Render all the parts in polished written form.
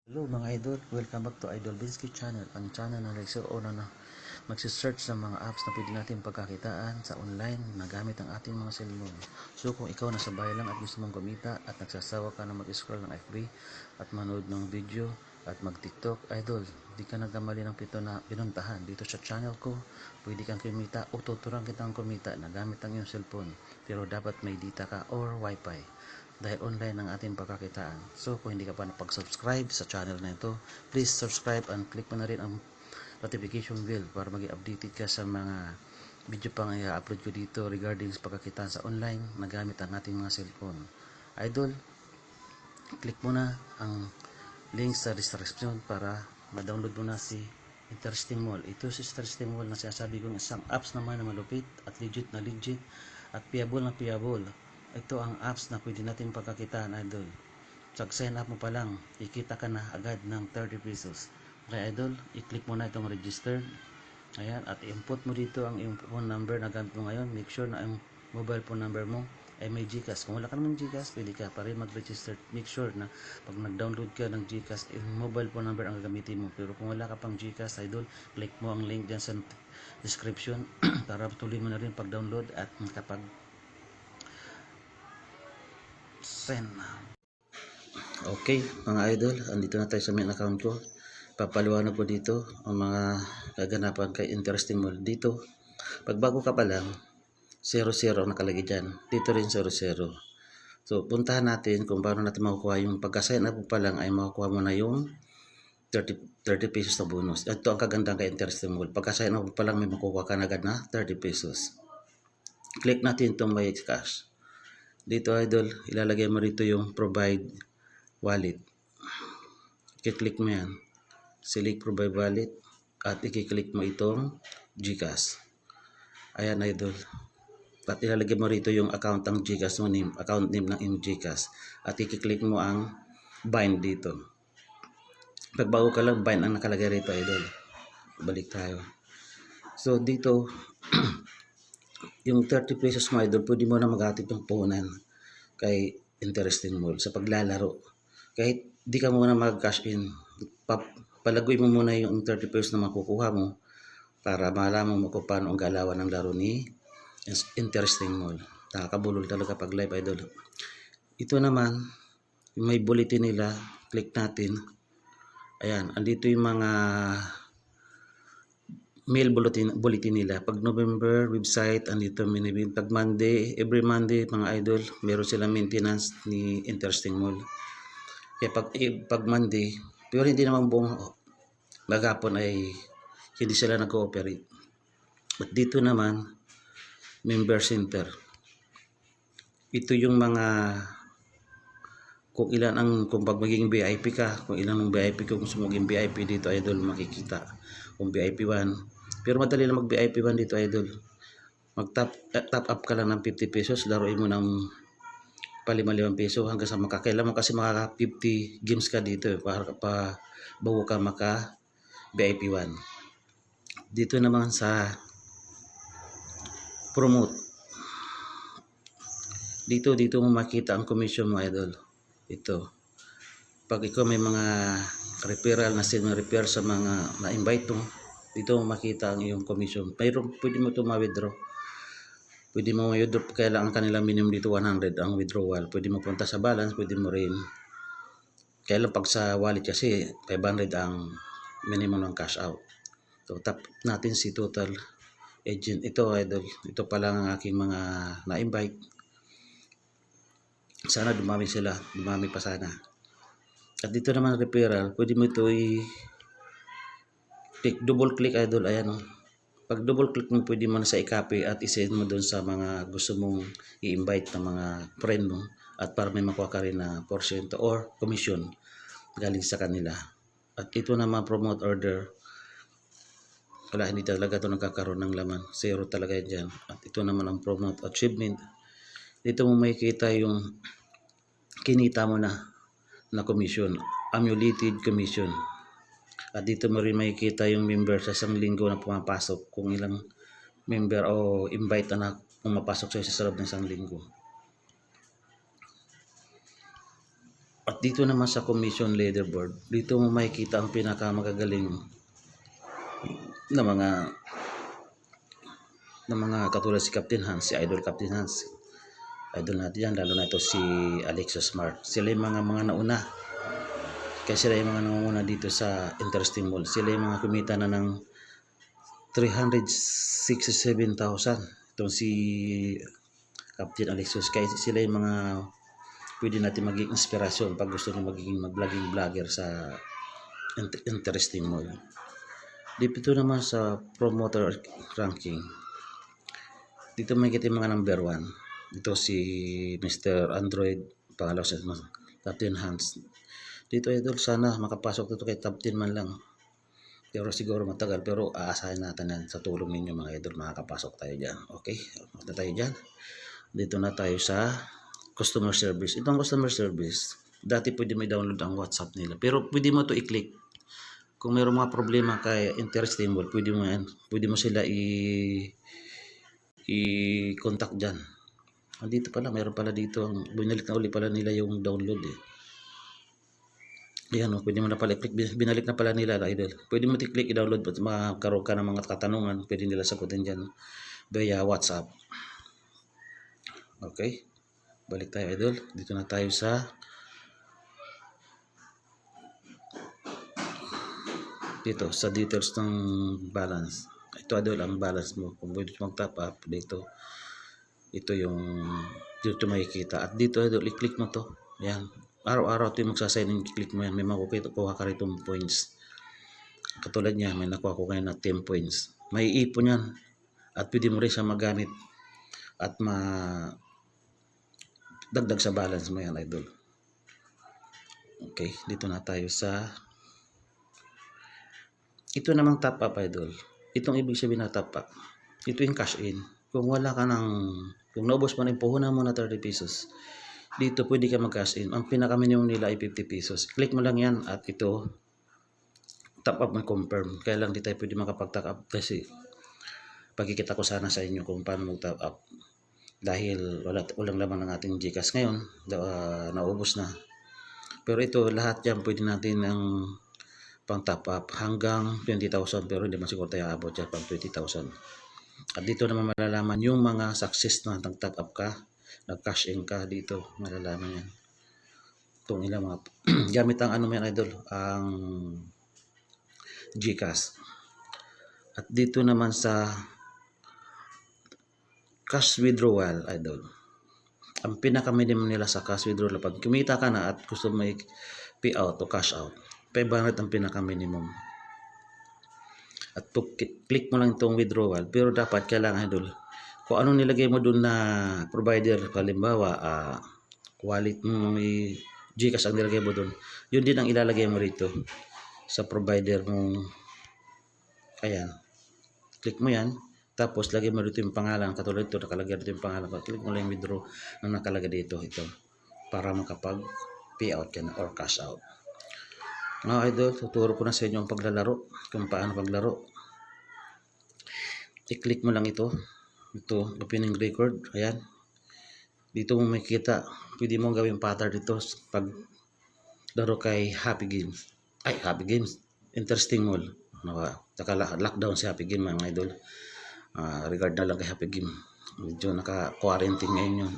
Hello mga idol, welcome back to Idol Binsky Channel, ang channel na nagsuuna na magsisearch ng mga apps na pwede natin pagkakitaan sa online na gamit ang ating mga cellphone. So kung ikaw nasa bahay lang at gusto mong kumita at nagsasawa ka na mag-scroll ng FB at manood ng video at mag-TikTok, idol, di ka nagkamali ng pito na pinuntahan dito sa channel ko. Pwede kang kumita o tuturuan kitang kumita na gamit ang iyong cellphone, pero dapat may data ka or wifi dahil online ang ating pagkakitaan. So kung hindi ka pa napag-subscribe sa channel na ito, please subscribe and click mo na rin ang notification bell para maging updated ka sa mga video pang i-upload ko dito regarding sa pagkakitaan sa online na gamit ang ating mga cellphone. Idol, click mo na ang link sa description para ma-download mo na si Interesting Mall. Ito si Interesting Mall na sinasabi kong isang apps naman na malupit at legit na legit at payable na payable. Ito ang apps na pwede natin pagkakitaan, idol. Sign up mo pa lang, ikita ka na agad ng 30 pesos. Okay, idol, i-click mo na itong register. Ayan, at i-input mo dito ang iyong phone number na gamit mo ngayon. Make sure na ang mobile phone number mo ay may GCash. Kung wala ka naman GCash, pwede ka pa rin mag-register. Make sure na pag nag-download ka ng GCash, yung mobile phone number ang gagamitin mo. Pero kung wala ka pang GCash, idol, click mo ang link dyan sa description para tuloy mo na rin pag-download at kapag send. Okay, mga idol, andito na tayo sa main account ko. Papaliwanag ko dito ang mga kaganapan kay Interesting Mall. Dito, pag bago ka pa lang, 00 nakalagay dyan. Dito rin 00. So, puntahan natin kung paano natin makukuha yung pagka-sign up pa lang ay makukuha mo na yung 30 pesos na bonus. Ito ang kagandang kay Interesting Mall. Pagka-sign up pa lang may makukuha ka na agad na 30 pesos. Click natin itong may cash. Dito, idol, ilalagay mo rito yung provide wallet. I-click mo yan. Select provide wallet at i-click mo itong GCash. Ayan, idol. At ilalagay mo rito yung account ng GCash mo name, account name ng iyong GCash. At i-click mo ang bind dito. Pag bago ka lang, bind ang nakalagay rito, idol. Balik tayo. So, dito, yung 30 pesos mo, idol, pwede mo na maghatid ng puhunan kay Interesting Mall sa paglalaro. Kahit di ka muna mag-cash in, palagoy mo muna yung 30 pesos na makukuha mo para malaman mo kung paano ang galawan ng laro ni Interesting Mall. Nakakabulol talaga pag live, idol. Ito naman, may bulletin nila. Click natin. Ayan, andito yung mga mail bulletin nila. Pag November, website, andito minibig. Pag Monday, every Monday, mga idol, meron silang maintenance ni Interesting Mall. Kaya pag Monday, pero hindi naman buong maghapon ay hindi sila nag-cooperate. At dito naman, member center. Ito yung mga kung ilan ang kung pag magiging VIP ka, kung ilan ang VIP ko kung sumuging VIP dito, idol, makikita. Kung VIP 1. Pero madali lang mag VIP 1 dito, idol. Top up ka lang ng 50 pesos, laruin mo ng pa 5 peso hanggang sa makakailan mo kasi makaka 50 games ka dito para pa bago ka maka VIP 1. Dito naman sa promote. Dito mo makita ang commission mo, idol. Ito. Pag ikaw may mga referral na refer sa mga na-invite mo, dito mo makita ang iyong commission. Pero pwede mo ito ma-withdraw. Pwede mo ma-withdraw kaya lang ang kanila minimum dito 100 ang withdrawal. Pwede mo punta sa balance, pwede mo rin. Kaya lang pag sa wallet kasi 500 ang minimum ng cash out. So tap natin si total agent. Ito, idol. Ito pa lang ang aking mga na-invite. Sana dumami sila. Dumami pa sana. At dito naman referral. Pwede mo ito double click, idol. Ayan o. Pag double click mo, pwede mo na sa i-copy at i-send mo dun sa mga gusto mong i-invite ng mga friend mo. At para may makuha ka rin na porsyento or commission galing sa kanila. At ito naman promote order. Wala, hindi talaga ito nagkakaroon ng laman. Zero talaga yan dyan. At ito naman ang promote achievement. Dito mo makikita yung kinita mo na commission. Accumulated commission. At dito mo rin makikita yung member sa isang linggo na pumapasok. Kung ilang member o invite na pumapasok sa loob ng isang linggo. At dito naman sa commission leaderboard, dito mo makikita ang pinakamagagaling na mga katulad si Captain Hans, si Idol Captain Hans. Idol natin yan, lalo na ito si Alexis Smart. Sila yung mga nauna. Kaya sila yung mga nangunguna dito sa Interesting Mall. Sila yung mga kumita na ng 367,000. Itong si Captain Alexis. Kaya sila yung mga pwede natin maging inspirasyon pag gusto nyo magiging mag-vlogging vlogger sa Interesting Mall. Dito naman sa promoter ranking. Dito makikita yung mga number 1. Ito si Mr. Android, pangalaw sa Captain Hans. Dito idol, sana makapasok dito kay top 10 man lang. Pero siguro matagal, pero aasahin natin yan sa tulong ninyo mga idol, makakapasok tayo dyan. Okay, na tayo dyan. Dito na tayo sa customer service. Itong customer service, dati pwede may download ang WhatsApp nila. Pero pwede mo to i-click. Kung mayroong mga problema kay Interesting Mall, pwede mo sila i-contact dyan. Dito pala, mayroon pala dito. Binalik na uli pala nila yung download eh. Ayan o, pwede mo na pala i-click. Binalik na pala nila idol. Pwede mo i-click, i-download at makaroon ka ng mga katanungan. Pwede nila sagutin dyan via WhatsApp. Okay. Balik tayo idol. Dito na tayo sa details ng balance. Ito idol ang balance mo. Kung pwede mag-top up dito. Ito yung dito makikita. At dito idol, i-click mo to. Ayan. Araw-araw ito yung magsasign in, click mo yan. May makukuha ka rito points. Katulad niya, may nakuha ko ngayon na 10 points. May ipon yan. At pwede mo rin siya magamit. At dagdag sa balance mo yan idol. Okay, dito na tayo sa ito namang top up idol. Itong ibig sabihin na top up. Ito yung cash in. Kung wala ka kung naubos mo na yung puhunan mo na 30 pesos, dito pwede ka mag-cash in. Ang pinaka-minimum nila ay 50 pesos. Click mo lang yan at ito top up mo confirm. Kaya lang di tayo pwede makapag-top up kasi pagkikita ko sana sa inyo kung paano mag-top up. Dahil walang laman ng ating GCash ngayon, naubos na. Pero ito lahat yan pwede natin ang pang top up hanggang 20,000, pero hindi man siguro tayo abot dyan pang 20,000. At dito naman malalaman yung mga success na nag-top up ka, nag-cash in ka, dito malalaman yan. Itong ilang mga gamit ang ano yan idol, ang GCash. At dito naman sa cash withdrawal idol, ang pinaka-minimum nila sa cash withdrawal, pag kumita ka na at gusto mo i-pay out o cash out, 500 ang pinaka-minimum. At click mo lang itong withdrawal, pero dapat kailangan idol, kung anong nilagay mo dun na provider, halimbawa wallet mo, may GCash ang nilagay mo dun, yun din ang ilalagay mo rito sa provider mo. Ayan, click mo yan, tapos lagay mo dito yung pangalan, katulad ito nakalagay dito yung pangalan, click mo lang yung withdraw na nakalagay dito, ito, para makapag pay out ka na or cash out. Mga idol, tuturo ko na sa inyo ang paglalaro, kung paano paglaro. I-click mo lang ito, opening record, ayan. Dito mo makikita, pwede mo gawing pattern dito pag laro kay Happy Games. Interesting Mall. Lockdown si Happy Game mga idol. Regard na lang kay Happy Game. Medyo naka-quarantine ngayon yun.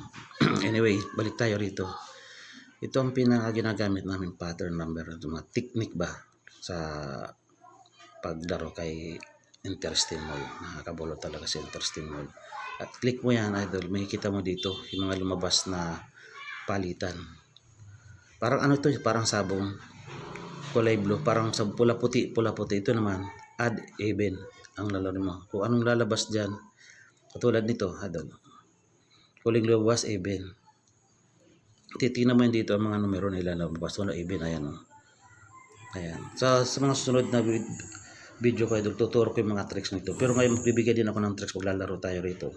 Anyway, balik tayo rito. Ito ang pinaka-ginagamit namin pattern number. Ito mga technique ba sa paglaro kay Interesting Mall. Nakakabulo talaga si Interesting Mall. At click mo yan idol, makikita mo dito yung mga lumabas na palitan. Parang ano ito, parang sabong kulay blue, parang sa pula-puti. Ito naman, add even ang lalaro mo. Kung anong lalabas dyan, katulad nito idol, kuling lumabas even. Titingnan mo yun dito ang mga numero nila na basta even, ayan o. Ayan. Sa mga susunod na video ko idol, tuturo ko yung mga tricks nito. Pero ngayon magbibigay din ako ng tricks pag lalaro tayo rito.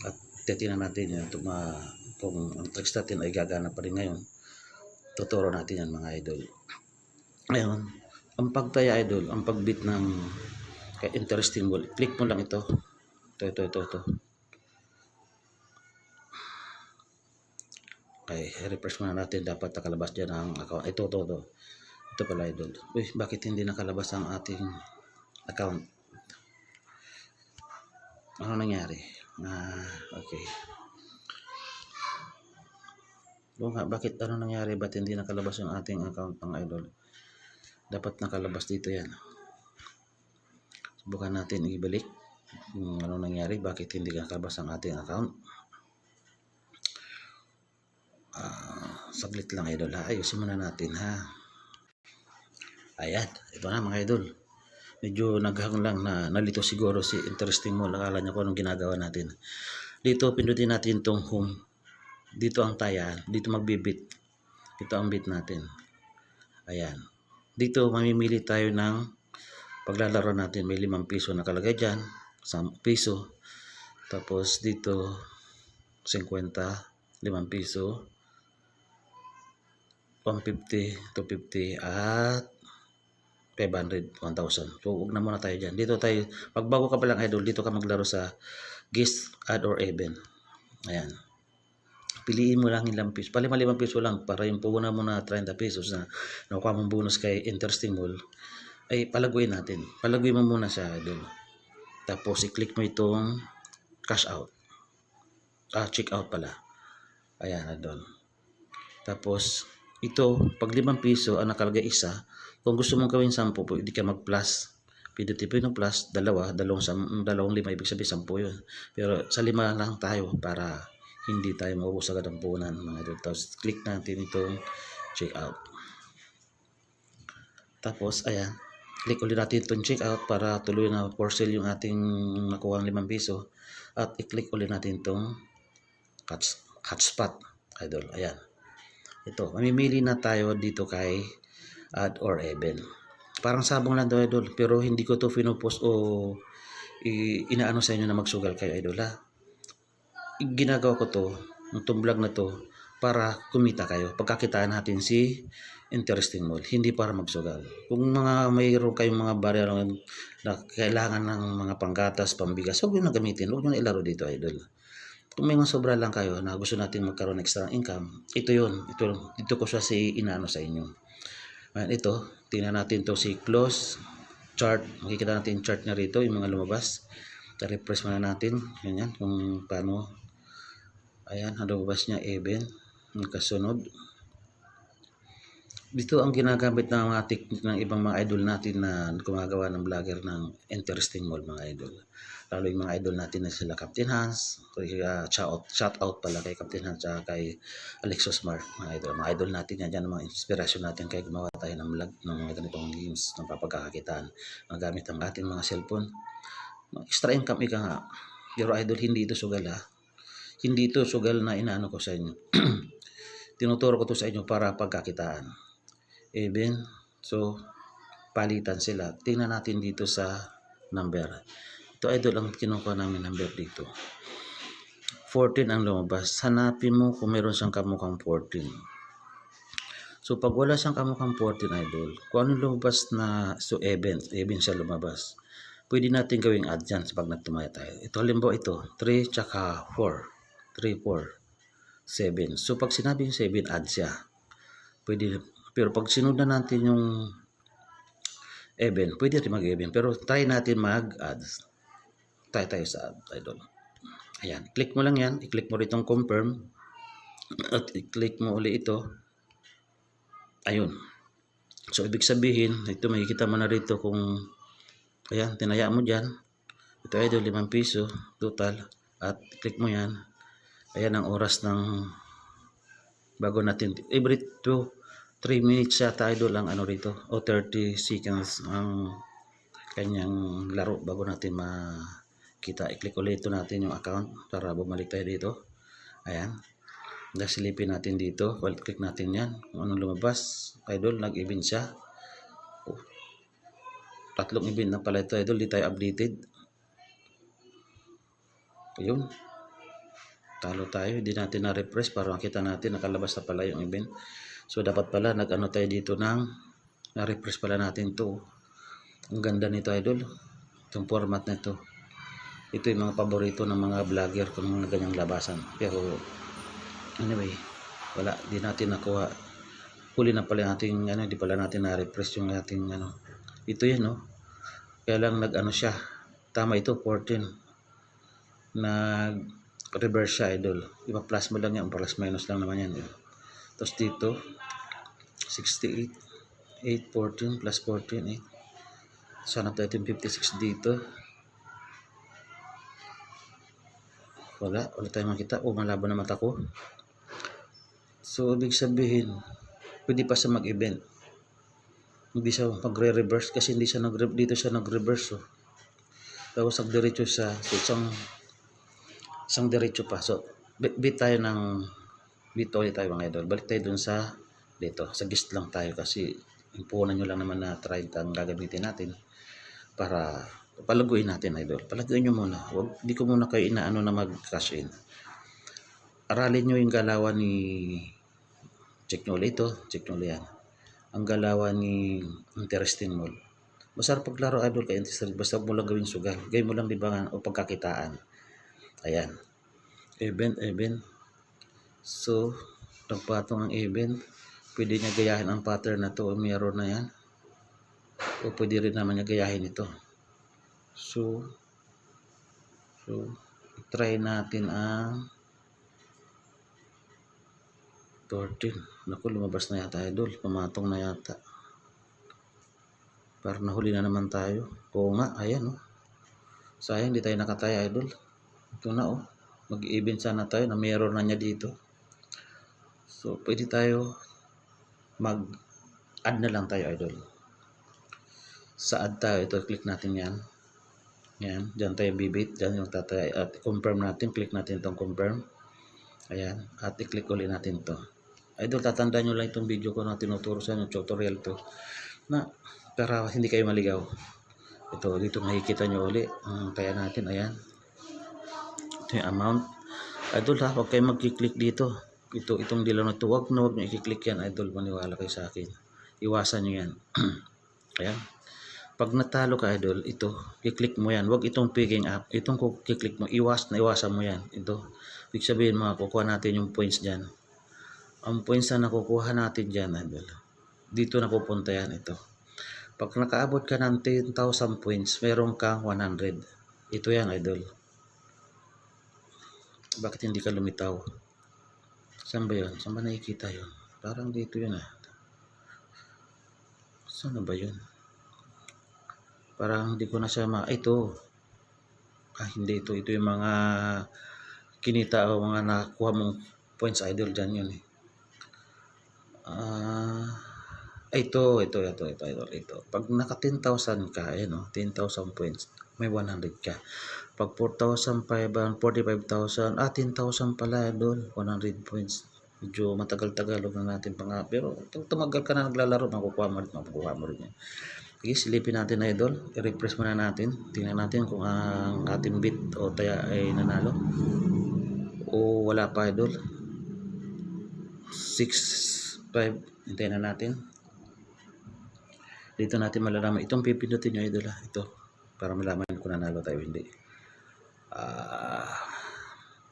At titingnan natin yan kung ang tricks natin ay gagana pa rin ngayon. Tuturo natin yan mga idol. Ngayon, ang pagtaya idol, ang pagbit ng kay Interesting Mall, click mo lang ito. Ito. Okay, refresh muna natin. Dapat nakalabas dyan ang account. Ito pala idol. Uy, bakit hindi nakalabas ang ating account? Ano nangyari? Okay. Bakit ano nangyari? Ba't hindi nakalabas yung ating account ng idol? Dapat nakalabas dito yan. Subukan natin ibalik. Ano nangyari? Bakit hindi nakalabas ang ating account? Saglit lang idol ha. Ayusin muna natin ha. Ayan. Ito na mga idol. Medyo naghang lang na nalito siguro si Interesting Mall. Akala niya kung anong ginagawa natin. Dito pindutin natin tong home. Dito ang taya. Dito magbibit. Ito ang bit natin. Ayan. Dito mamimili tayo ng paglalaro natin. May 5 piso nakalagay dyan. 10 piso. Tapos dito 50, 5 piso. 150, 250 at 500, 1,000. So, huwag na muna tayo dyan. Dito tayo, pagbago ka pa lang idol, dito ka maglaro sa guest, add or even. Ayan. Piliin mo lang ilang piso. Pali 5 piso lang para yung puhunan mo na 30 pesos na nakuha mong bonus kay Interesting Mall. Ay, palaguin natin. Palaguin mo muna siya idol. Tapos, i-click mo itong cash out. Check out pala. Ayan idol. Tapos, ito, pag 5 piso ang nakalagay isa, kung gusto mong gawin 10, pwede ka mag-plus. PDTP ng plus, dalawang 5, ibig sabihin 10 yun. Pero sa 5 lang tayo para hindi tayo maubos agad ang puhunan mga idol. Tapos click natin itong check out. Tapos ayan, click ulit natin itong check out para tuloy na for sale yung ating nakuha ng 5 piso. At i-click ulit natin itong hotspot idol. Ayan. Ito, mamimili na tayo dito kay add or even. Parang sabong lang daw idol, pero hindi ko to pinupost o inaano sa inyo na magsugal kayo idol ha. Ginagawa ko to, itong vlog na to, para kumita kayo. Pagkakitaan natin si Interesting Mall, hindi para magsugal. Kung mayroon kayong mga barya na kailangan ng mga panggatas, pambigas, huwag nyo na gamitin, huwag nyo na ilaro dito idol. Kung may mga sobra lang kayo na gusto natin magkaroon ng extra income, ito yun. Ito ko siya inaano sa inyo. Ayan, ito, tingnan natin to si close chart. Makikita natin yung chart na rito, yung mga lumabas. I-refresh muna natin. Ganyan, kung paano. Ayan, ang lumabas niya, even. Yung kasunod. Dito ang ginagamit ng mga technique ng ibang mga idol natin na gumagawa ng vlogger ng Interesting Mall mga idol. Lalo yung mga idol natin na sila Captain Hans, shout out pala kay Captain Hans at kay Alexos Mark mga idol. Mga idol natin yan, dyan ang mga inspirasyon natin kaya gumawa tayo ng vlog ng mga ganitong games ng papagkakakitaan magamit ang ating mga cellphone. Extra income ika nga. Pero idol, hindi ito sugal ha. Hindi ito sugal na inaano ko sa inyo. Tinuturo ko to sa inyo para pagkakitaan. Even, so palitan sila. Tingnan natin dito sa number. Ito idol ang kinukuha namin number dito. 14 ang lumabas. Hanapin mo kung meron siyang kamukhang 14. So pag wala siyang kamukhang 14 idol, kung ano lumabas na so even siya lumabas. Pwede natin gawing add dyan pag nagtumaya tayo. Ito halimbawa ito, 3 tsaka 4. 3, 4, 7. So pag sinabing 7, add siya. Pwede, pero pag sinundan natin yung even, pwede rin mag-even. Pero try natin mag-add. Tayo sa add, idol. Ayan, click mo lang yan. I-click mo rito confirm. At i-click mo uli ito. Ayun. So, ibig sabihin, ito makikita mo na rito kung, ayan, tinaya mo dyan. Ito idol, 5 piso, total. At click mo yan. Ayan ang oras ng bago natin. Every 3 minutes yata idol ang ano rito. O 30 seconds ang kanyang laro bago natin makita. I-click ulit ito natin yung account para bumalik tayo dito. Ayan. Silipin natin dito. Click natin yan. Kung anong lumabas. Idol, nag-event siya. Oh. 3 event na pala ito idol. Di tayo updated. Ayun. Talo tayo. Hindi natin na-refresh para makita natin nakalabas na pala yung event. So dapat pala nag-ano tayo dito ng na-refresh pala natin to. Ang ganda nito idol. Itong format na ito. Ito yung mga paborito ng mga vlogger kung mga ganyang labasan. Pero anyway, Wala, di natin nakuha. Huli na pala natin, di pala natin na-refresh yung ating, Ito yan, no? Kaya lang nag-ano siya. Tama ito, 14. Nag-reverse siya, idol. Iba plus mo lang yan, plus minus lang naman yan. Tapos dito, 68, 8, 14, plus 14, 8. Sana tayo 56 dito. Wala tayong makita. Malaban na mata ko. So, ibig sabihin, pwede pa siya mag-event. Hindi siya magre-reverse kasi hindi siya dito siya nag-reverse. Tapos nagdiretso siya. So, isang diretso pa. So, bit tayo ulit tayo mga idol. Balik tayo dun sa dito. Sa gist lang tayo kasi impunan nyo lang naman na try ang gagamitin natin para palaguin natin, idol. Palaguin nyo muna. Di ko muna kayo inaano na mag-cash in. Aralin nyo yung galawan ni check nyo ulit ito. Check nyo ulit yan. Ang galawan ni interesting mall. Masarap paglaro, idol, kay interesting. Basta mo lang gawin sugal. Gawin mo lang libangan o pagkakitaan. Ayan. Event. So, nagpatong ang event. Pwede niya gayahin ang pattern na to o meron na yan. O pwede rin naman niya gayahin ito. So try natin ang 14. Naku, lumabas na yata, idol. Pumatong na yata. Parang nahuli na naman tayo. Oo nga, ayan, oh. Sayang, di tayo nakataya, idol. Ito na, oh. Mag-event sana tayo na meron na niya dito. So, pwede tayo mag-add na lang tayo, idol. Sa add tayo, ito, click natin yan. Yan, dyan tayo bibit. Dyan yung tatay. At confirm natin. Click natin itong confirm. Ayan. At i-click ulit natin to. Idol, tatandaan nyo lang itong video ko na tinuturo sa inyo. Tutorial to. Para hindi kayo maligaw. Ito, dito makikita nyo ulit. Kaya natin, ayan. Ito yung amount. Idol, ha, huwag kayo mag-click dito. Itong dilaw na ito. Huwag nyo i-click yan, idol. Maniwala kayo sa akin. Iwasan nyo yan. Ayan. Pag natalo ka, idol, ito, i-click mo yan. Huwag itong picking up. Itong i-click mo, iwasan mo yan. Ito, ibig sabihin mga kukuha natin yung points dyan. Ang points na nakukuha natin dyan, idol, dito na pupunta yan, ito. Pag nakaabot ka ng 10,000 points, meron kang 100. Ito yan, idol. Bakit hindi ka lumitaw? Saan ba yun? Saan ba nakikita yun? Parang dito yun, Saan ba yun? Parang hindi ko na siya ito. Hindi ito. Ito yung mga kinita o mga nakuha mong points, idol. Dyan yun, Ito, idol. Ito. Pag naka 10,000 ka, 10,000 points, may 100 ka. Pag 4,500, 45,000, 10,000 pala, idol. 100 points. Medyo matagal-tagal na natin pa nga. Pero tumagal ka na naglalaro, makukuha mo rin yan. Okay, silipin natin, idol. I-refresh muna natin. Tingnan natin kung ang ating bit o taya ay nanalo. O wala pa, idol. 6, 5. Hintayin na natin. Dito natin malalaman. Itong pipindutin nyo, idol. Ito. Para malaman kung nanalo tayo hindi.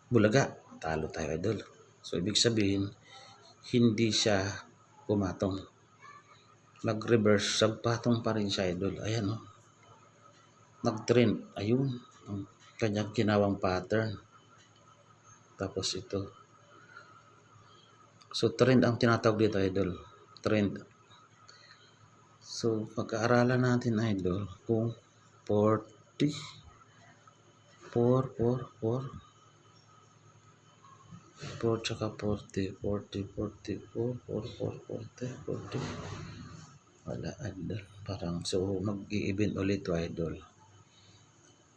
Bulaga. Talo tayo, idol. So, ibig sabihin, hindi siya pumatong. Nag-reverse, sagpatong pa rin siya, idol. Ayan, nag-trend. Ayun, ang kanyang ginawang pattern. Tapos ito. So, trend ang tinatawag dito, idol. Trend. So, pag-aaralan natin, idol, kung 40, 4 tsaka 40, 40. Wala, idol. Parang, so, mag-i-event ulit to, idol.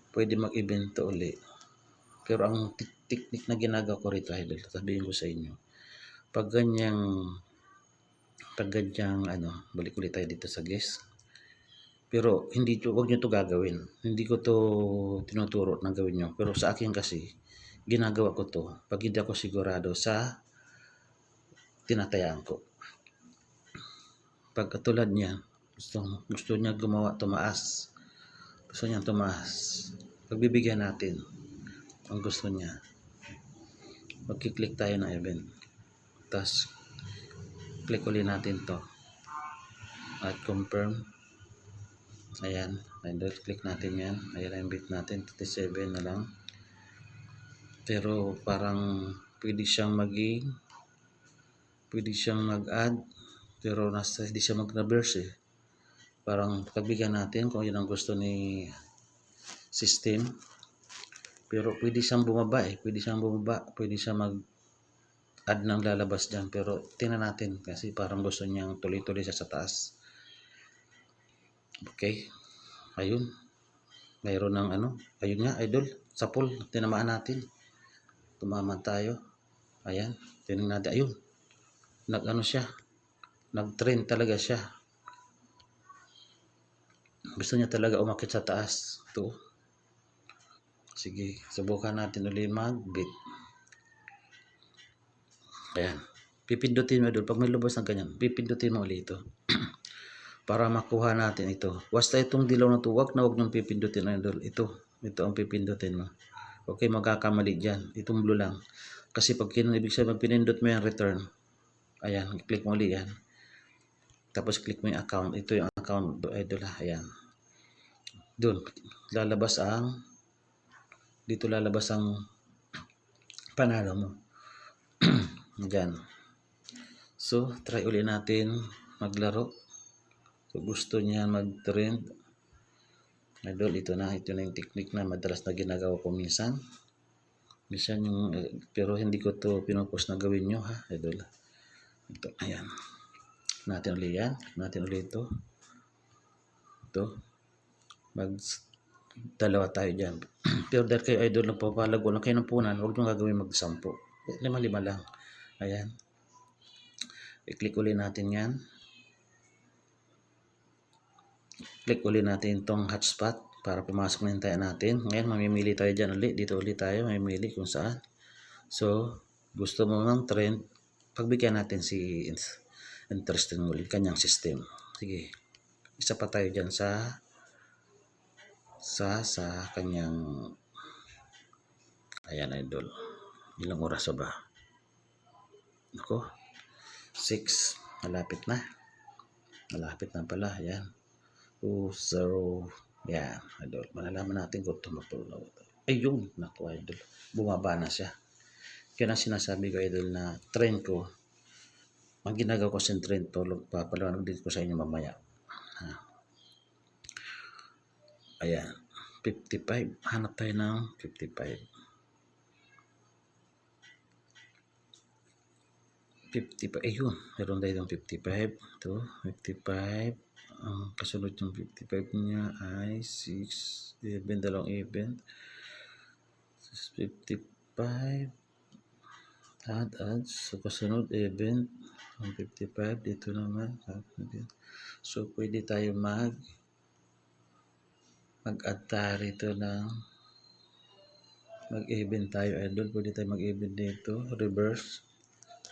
Pwede mag-event to ulit. Pero ang technique na ginagawa ko rito, idol, sabihin ko sa inyo. Pag ganyang, balik ulit tayo dito sa guest. Pero, wag nyo to gagawin. Hindi ko to tinuturo na gawin nyo. Pero sa akin kasi, ginagawa ko to pag hindi ako sigurado sa tinatayaan ko. Pag katulad niya, gusto niya tumaas. Gusto niya tumaas. Pagbibigyan natin ang gusto niya. Magkiklik tayo ng event. Tapos click ulit natin to at confirm. Ayan, idol, click natin yan. Ayan ang bit natin, 37 na lang. Pero parang pwede siyang mag-add, pero hindi siya mag-reverse eh. Parang pagbigyan natin kung yun ang gusto ni system. Pero pwede siyang bumaba eh. Pwede siyang mag-add ng lalabas dyan. Pero tingnan natin kasi parang gusto niyang tuloy-tuloy siya sa taas. Okay. Ayun. Mayroon ng ayun nga, idol. Sa pool, tinamaan natin. Tumaman tayo. Ayan. Tingnan natin. Ayun. Siya. Nag-trend talaga siya. Gusto niya talaga umakyat sa taas. Ito. Sige, subukan natin ulit mag-bit. Ayan. Pipindutin mo doon. Pag may lubos na ganyan, pipindutin mo ulit ito. Para makuha natin ito. Basta itong dilaw na ito, wag niyong pipindutin. Ito ang pipindutin mo. Okay, magkakamali dyan. Itong blue lang. Kasi pag ibig sabihin, pinindot mo yung return. Ayan, click mo ulit yan. Tapos click mo yung account. Ito yung account, idol. Ayan. Doon, dito lalabas ang panalo mo. Diyan. So, try ulit natin maglaro. So, gusto niya mag-trend. Idol, ito na yung technique na madalas na ginagawa ko minsan. Pero hindi ko to pinupost na gawin nyo ha, idol. Ito, ayan. Natin ulit yan. Natin ulit ito. Ito. Dalawa tayo dyan. Pero dahil kayo idol na papalago lang kayo ng punan, huwag nyo gagawin mag-10. 5 lang. Ayan. I-click ulit natin yan. Click ulit natin itong hotspot para pumasok na yung tayo natin. Ngayon, mamimili tayo dyan ulit. Dito ulit tayo, mamimili kung saan. So, gusto mo ng trend, pagbigyan natin si interesting ulit, kanyang system. Sige. Isa pa tayo dyan sa kanyang ayan, idol. Ilang oras ba? Ako, 6. Malapit na pala. Ayan. 2-0. Yan, idol. Malalaman natin kung tumutulog. Ayun, naku, idol. Bumaba na siya. Kaya na sinasabi ko, idol, na trend ko, ang ginagawa ko sa trend, tulog, papalawanan din ko sa inyo mamaya. Ayan, 55. Hanap tayo ng 55. 55. Ayun, meron tayo ng 55. Ito, 55. Kasunod yung 55 niya ay 6 event, dalawang event. 55. Add. So, kasunod event ang 55. Dito naman. So, pwede tayo mag-add tayo rito ng mag-event tayo, idol. Pwede tayo mag-event dito.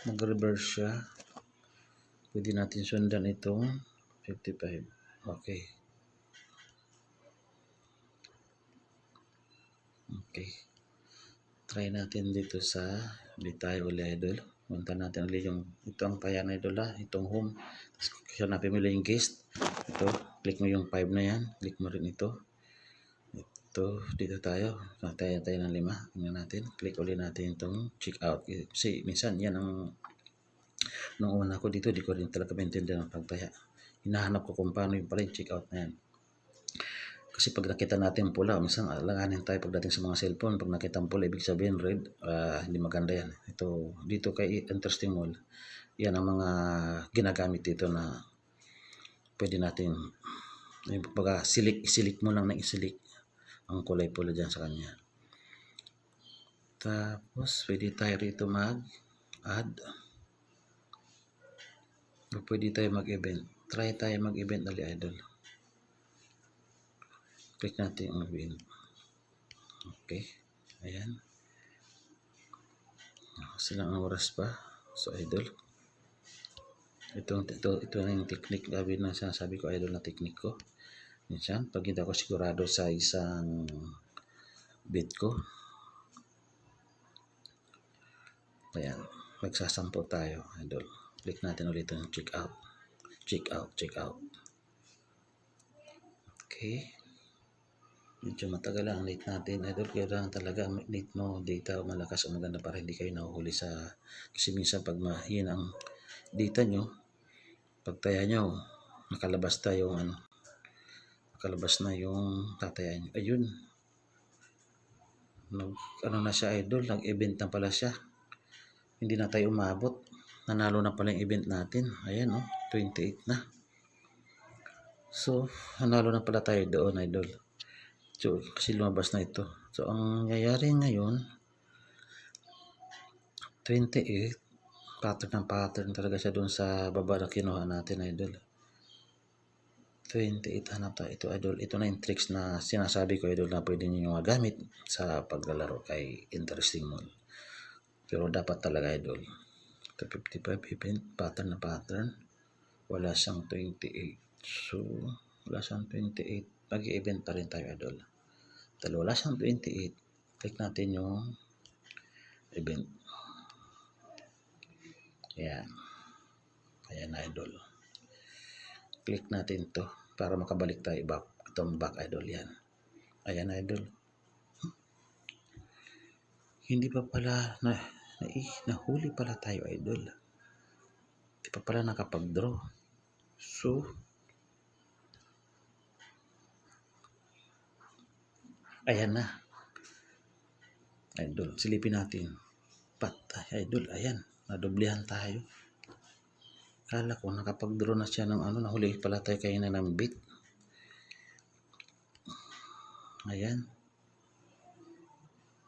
Mag-reverse siya. Pwede natin sundan itong 55. Okay. Try natin dito ulit tayo ulit, idol. Punta natin ulit ito ang payan, idol, itong home. Tapos hanapin mo yung guest. Ito, click mo yung 5 na yan. Click mo rin ito. Ito, dito tayo. Tayo ng 5. Tingnan natin. Click ulit natin itong check out. Kasi minsan yan nung una ko dito, di ko rin talaga maintindihan ang pagtaya. Hinahanap ko kung paano yung pala yung check out na yan. Kasi pag nakita natin pula, minsan alanganin tayo pagdating sa mga cellphone. Pag nakita pula, ibig sabihin red, hindi maganda yan. Ito, dito kay Interesting Mall, yan ang mga ginagamit dito na pwede natin, pag silik mo lang na isilik ang kulay pula dyan sa kanya. Tapos, pwede tayo rito mag-add. Pwede tayo mag-event. Try tayo mag-event dali, idol. Click natin ang event. Okay. Ayan. Silang ang oras pa. So, idol. Ito na yung technique. Gabi na sinasabi ko, idol, na technique ko. Minsan, pag hindi ako sigurado sa isang bid ko. Ayan. magsasampo tayo, idol. Click natin ulit yung check out. Check out, check out. Okay. Medyo matagal ang net natin, idol. Kailangan talaga net mo, data malakas o maganda para hindi kayo nahuhuli sa... Kasi minsan pag mahina ang data nyo, pagtaya nyo, nakalabas na yung tatayaan nyo. Ayun. Ano na siya, idol. Nag-event na pala siya. Hindi na tayo umabot. Nanalo na pala yung event natin. Ayan, 28 na. So, nanalo na pala tayo doon, idol. So, kasi lumabas na ito. So, ang nangyayari ngayon, 28, pattern talaga siya doon sa baba na kinuha natin, idol. 28, hanap tayo. Ito, idol. Ito na yung tricks na sinasabi ko, idol, na pwede niyo magamit sa paglalaro kay Interesting Mall. Pero dapat talaga, idol. Ito, 55 event, pattern na pattern. Wala siyang 28. So, wala siyang 28. Mag-i-event pa rin tayo, idol. Dahil wala siyang 28, click natin yung event. Ayan. Ayan, idol. Click natin to para makabalik tayo back. Itong back, idol, yan. Ayan, idol. Hindi pa pala, nahuli pala tayo, idol. Hindi pa pala nakapag-draw. So, ayan na. Idol, silipin natin. Idol, ayan. Nadoblihan tayo. Kala ko nakapag-draw na siya ng nahuli pala tayo kayo na ng bit. Ayan.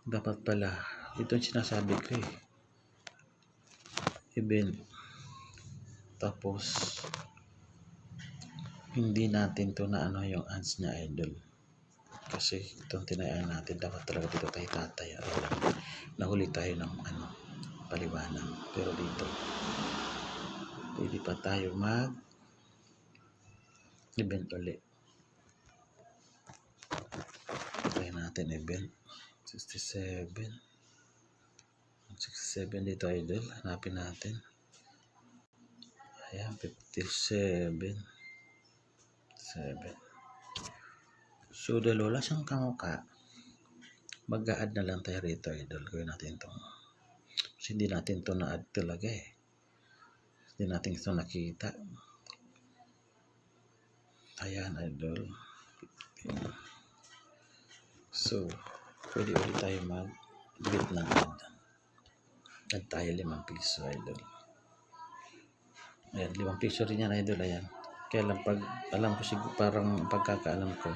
Dapat pala, ito yung sinasabi ko event. Tapos, hindi natin to na yung ads niya, idol. Kasi itong tinayaan natin, dapat talaga dito tayo tataya. Nahuli tayo ng paliwanag. Pero dito, pwede pa tayo mag-event ulit. Try natin event. 67 dito, idol. Hanapin natin. Ayan, 57. 7. So, dahil wala siyang kamuka, mag-a-add na lang tayo rito, idol. Gawin natin ito. Kasi hindi natin ito na-add talaga Hindi natin ito nakita. Ayan, idol. So, pwede ulit tayo mag-bit ng add. Add tayo 5 piso, idol. Ayan, 5 piso rin yan, idol. Ayan. Kaya lang alam ko siguro, parang pagkakaalam ko,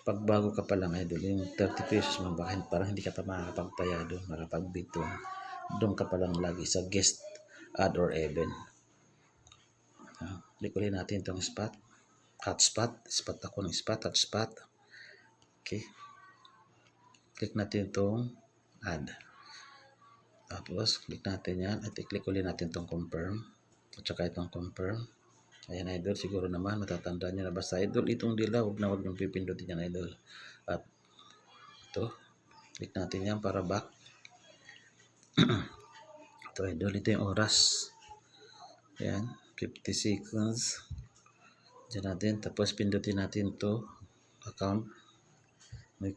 pag bago ka pa lang, idol, yung 30 pesos mo, parang hindi ka pa makakapagtaya doon, makapag-bit doon ka pa lang lagi sa guest, add or event. Click ulit natin itong hotspot ako ng hotspot. Okay. Click natin itong add. Tapos, click natin yan at i-click ulit natin itong confirm at saka itong confirm. Ayan, idol, siguro naman matatandaan nyo na. Basta, idol, itong dila, huwag nang pipindutin yan, idol. At ito, click natin yan para back. Ito, idol, ito yung oras. Ayan, 50 seconds. Diyan natin, tapos pindutin natin to account. May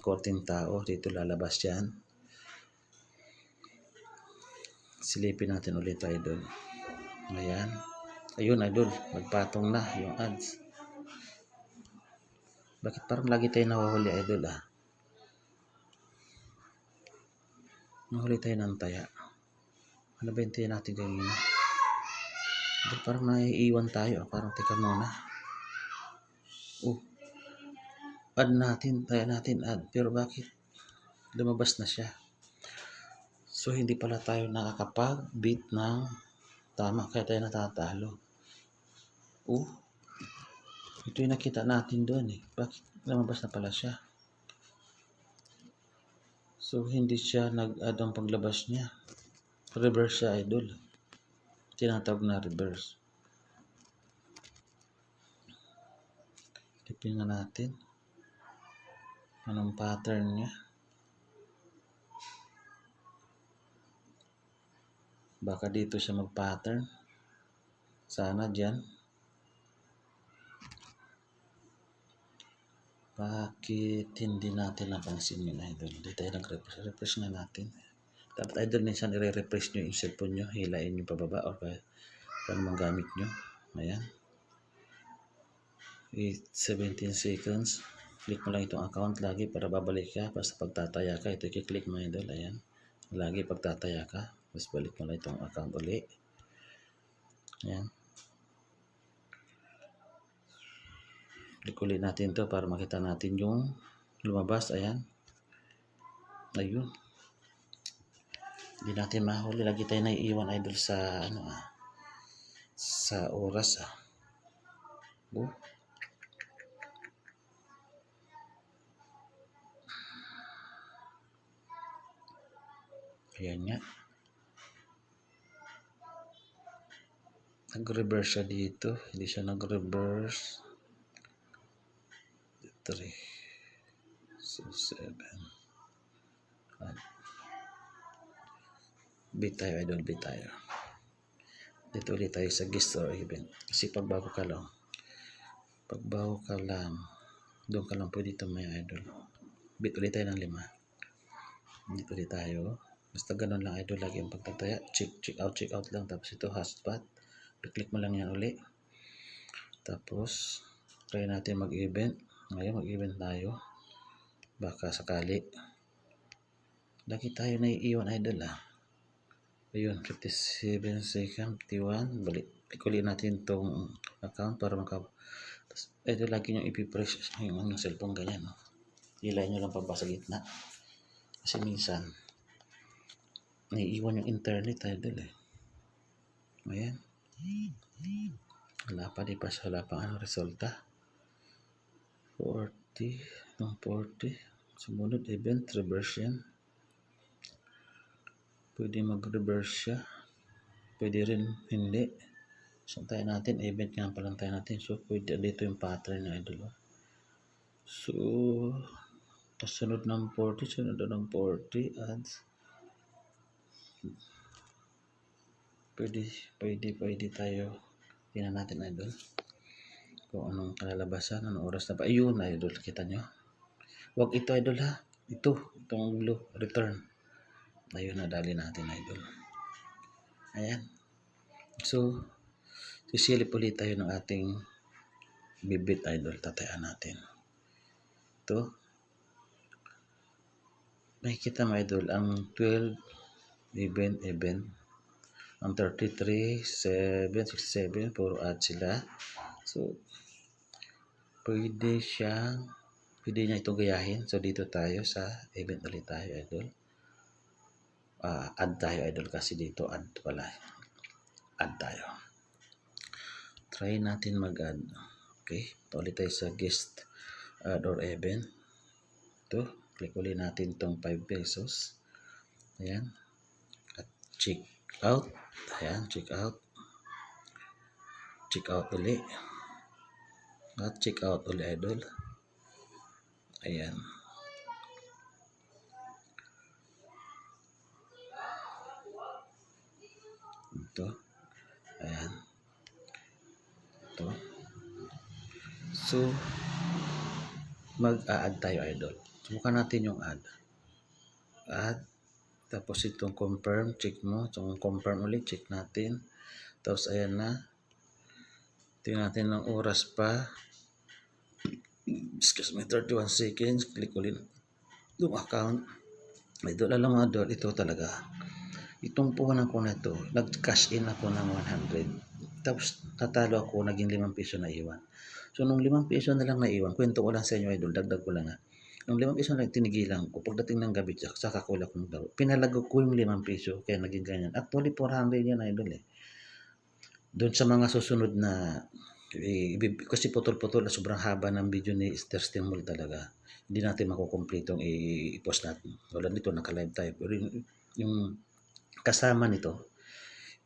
korting tao, dito lalabas yan. Silipin natin ulit, idol. Ayan. Ayun, idol, magpatong na yung ads. Bakit parang lagi tayo nahuhuli, idol, Nahuli tayo ng taya. Ano ba yung taya natin kanina? Idol, parang naiiwan tayo. Parang teka muna. Add natin, taya natin, add. Pero bakit lumabas na siya? So, hindi pala tayo nakakapag-bit ng tama. Kaya tayo natatalo. Ito yung nakita natin doon Bakit lumabas na pala siya? So, hindi siya nag-add ang paglabas niya. Reverse siya, idol. Tinatawag na reverse. Tipin na natin. Anong pattern niya? Baka dito siya mag-pattern. Sana dyan. Bakit hindi natin napansin yun, idol? Hindi tayo nag-refresh. Refresh nga natin. Dapat, idol, minsan i-refresh nyo yung cellphone nyo. Hilain nyo pababa or kaya anumang gamit nyo. Ayan. 17 seconds. Click mo lang itong account lagi para babalik ka. Basta pagtataya ka, ito i-click mo, idol. Ayan. Lagi pagtataya ka. Tapos balik mo lang itong account ulit. Ayan. Click ulit natin to para makita natin yung lumabas. Ayan. Ayun. Hindi natin mahuli. Lagi tayo naiiwan, idol, sa sa oras. Oh. Ayan nga. Nag-reverse siya dito. Hindi siya nag-reverse. 3. So, 7. Bit tayo, idol. Bit tayo. Dito ulit tayo sa guest or event. Kasi pagbago ka lang. Doon ka lang pwede tumaya, idol. Bit ulit tayo ng 5. Dito ulit tayo. Basta ganun lang, idol. Lagi ang pagtataya. Check out lang. Tapos ito, hotspot. I-click mo lang yan ulit. Tapos, try natin mag-event. Ngayon, mag-event tayo. Baka sakali. Lagi tayo naiiwan, idol, Ayun, 57 seconds, 51. Balik. Ikuli natin tong account para Tapos, idol, lagi nyo ipipress yung cellphone ganyan, Ilay nyo lang pa sa gitna. Kasi minsan, naiiwan yung internet, idol, Ayan. Wala pa, di pa siya. Wala pa resulta. 40. Itong 40. Sumunod, event, reverse yan. Pwede mag-reverse siya. Pwede rin hindi. So, tayo natin. Event nga palang tayo natin. So, pwede dito yung pattern na, idol. So, sunod ng 40. Sunod ng 40. Ads. Pwede tayo. Tingnan natin, idol. Kung anong kalalabasan. Anong oras na pa. Ayun, idol. Kita nyo. Huwag ito, idol, ha. Itong blue. Return. Ayun, nadali natin, idol. Ayan. So, sisilip ulit tayo ng ating bibit, idol. Tatayaan natin. Ito. Makikita mo, idol, ang 12 event. Ang 33, 7, 67, puro add sila. So, pwede niya ito gayahin. So, dito tayo sa event ulit tayo, idol. Add tayo, idol, kasi dito add pala. Add tayo. Try natin mag-add. Okay. Ito ulit tayo sa guest add or event. Ito. Click ulit natin itong 5 pesos. Ayan. At check out. Ayan. Check out. Check out ulit. At check out ulit, idol. Ayan. Ito. Ayan. Ito. So, mag-a-add tayo, idol. Subukan natin yung add. Add. Tapos itong confirm. Check mo. Itong confirm ulit. Check natin. Tapos, ayan na. Tingnan natin ng oras pa. Excuse me, 31 seconds. Click ulit yung account. Idol, alam mo, idol, ito talaga. Itong puhunan ko na ito, nag-cash in ako ng 100. Tapos, natalo ako, naging 5 piso na iwan. So, nung 5 piso na lang naiwan, kwento ko lang sa inyo, idol, dagdag ko lang, Nung 5 piso na lang tinigilan ko, pagdating ng gabi, saka ko lang kong laro. Pinalago ko yung 5 piso, kaya naging ganyan. Actually, 400 yan, idol, Doon sa mga susunod na, kasi putol-putol na sobrang haba ng video ni Esther Stimul talaga. Hindi natin makukumpletong i-post natin. Wala nito, naka-live tayo. Pero yung kasama nito,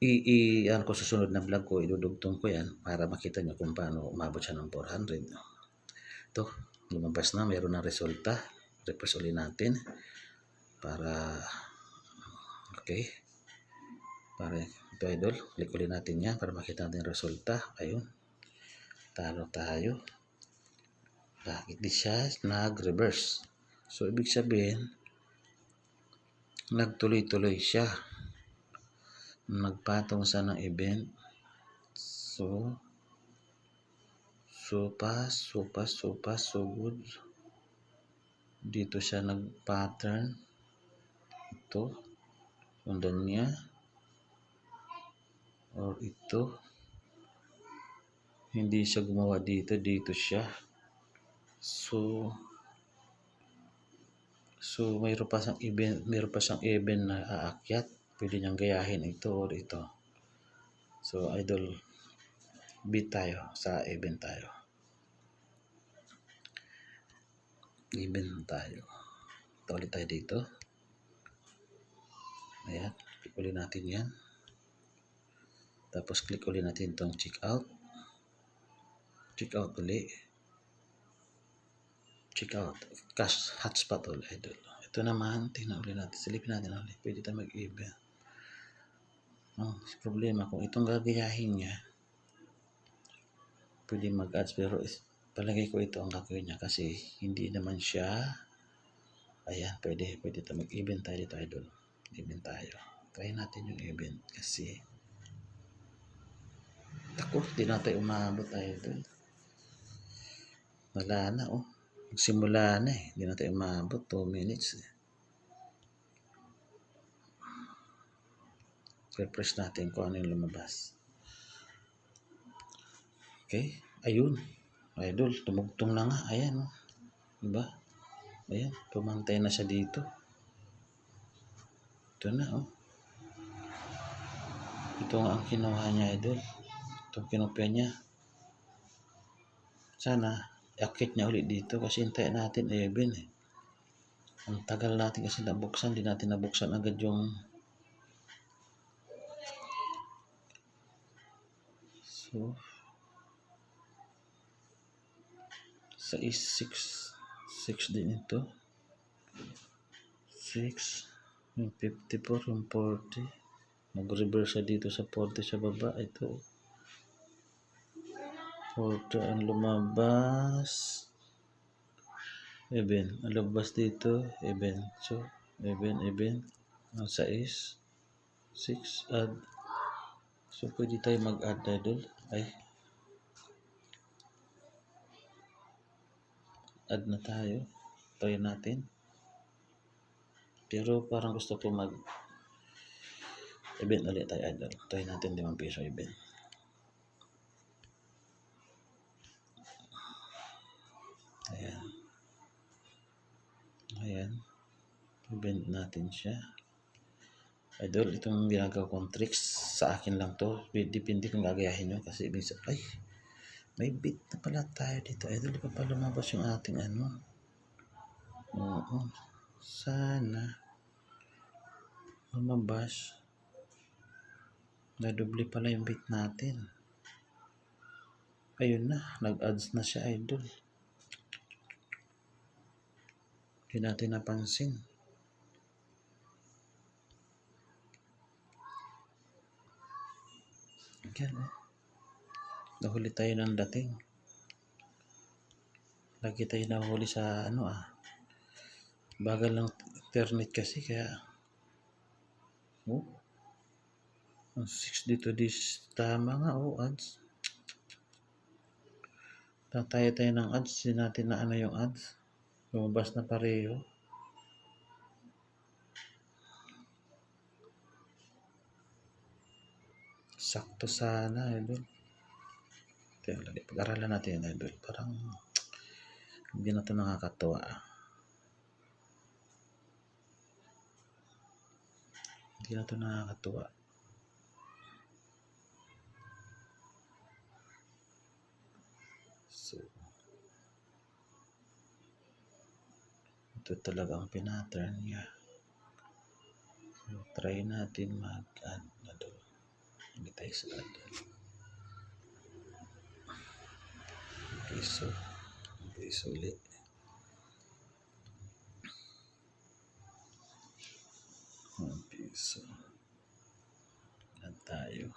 ano ko susunod na vlog ko, idudugtong ko yan para makita nyo kung paano umabot siya ng 400. Ito, lumabas na, mayroon ng resulta. Refresh ulit natin para okay. Para ito idol, click ulit natin yan para makita natin yung resulta. Ayun, talo tayo. Bakit di siya nag-reverse? So ibig sabihin, nagtuloy-tuloy siya. Nagpatong sa ng event. So fast, so good. Dito siya nag-pattern. Ito, sundan niya. Or ito, hindi siya gumawa dito siya. So mayroon pa siyang event na aakyat. Pwede niyang gayahin ito or ito. So idol, beat tayo sa event tayo. Event tayo. Ito ulit tayo dito. Ayan, click ulit natin yan. Tapos click ulit natin itong check out. Check out ulit. Check out. Cash hotspot ulit idol. Ito naman, tingnan ulit natin. Silipin natin ulit. Pwede tayo mag-event. Problema kung itong gagayahin niya, pwede mag-ads pero palagay ko ito ang gagawin niya kasi hindi naman siya. Ayan, pwede tayo mag-event tayo dito idol. Event tayo. Try natin yung event kasi ako, di na tayo umabot idol. Wala na magsimula na di na tayo umabot 2 minutes refresh natin kung ano yung lumabas. Okay, ayun idol, tumugtong na nga. Ayan diba? Ayan, pumantay na siya dito. Ito na ito nga ang kinuha niya idol. Itong kinopya niya. Sana akit niya ulit dito kasi hintayin natin event Ang tagal natin kasi nabuksan, di natin nabuksan agad yung sa 6 din ito. 6 yung 54 yung 40 mag-reverse siya dito sa 40 sa baba. Ito 40 ang lumabas event ang lumabas dito event. So event ang 6 add. So pwede tayo mag-add idol. Add na tayo. Try natin. Pero parang gusto ko mag event ulit tayo idol. Try natin 5 piso event. Ayan. Event natin siya. Idol, itong ginagawa kong tricks sa akin lang to. Depende kung gagayahin nyo kasi minsan, may bit na pala tayo dito. Idol, di pa pala lumabas yung ating sana lumabas. Nadubli pala yung bit natin. Ayun na, nag-ads na siya idol. Hindi natin napansin. Yan nahuli tayo ng dating. Lagi tayo nahuli sa bagal ng internet kasi kaya ang 6 dito tama nga ads. Tataya tayo ng ads. Hindi natin na yung ads. Lumabas na pareho. Sakto sana idol. Pag-aralan natin idol. Parang hindi na ito nakakatuwa. Hindi na ito nakakatuwa. So ito talaga ang pinattern niya. So try natin mag-add na doon. Hindi tayo sa add. Piso ulit. Piso. Add tayo.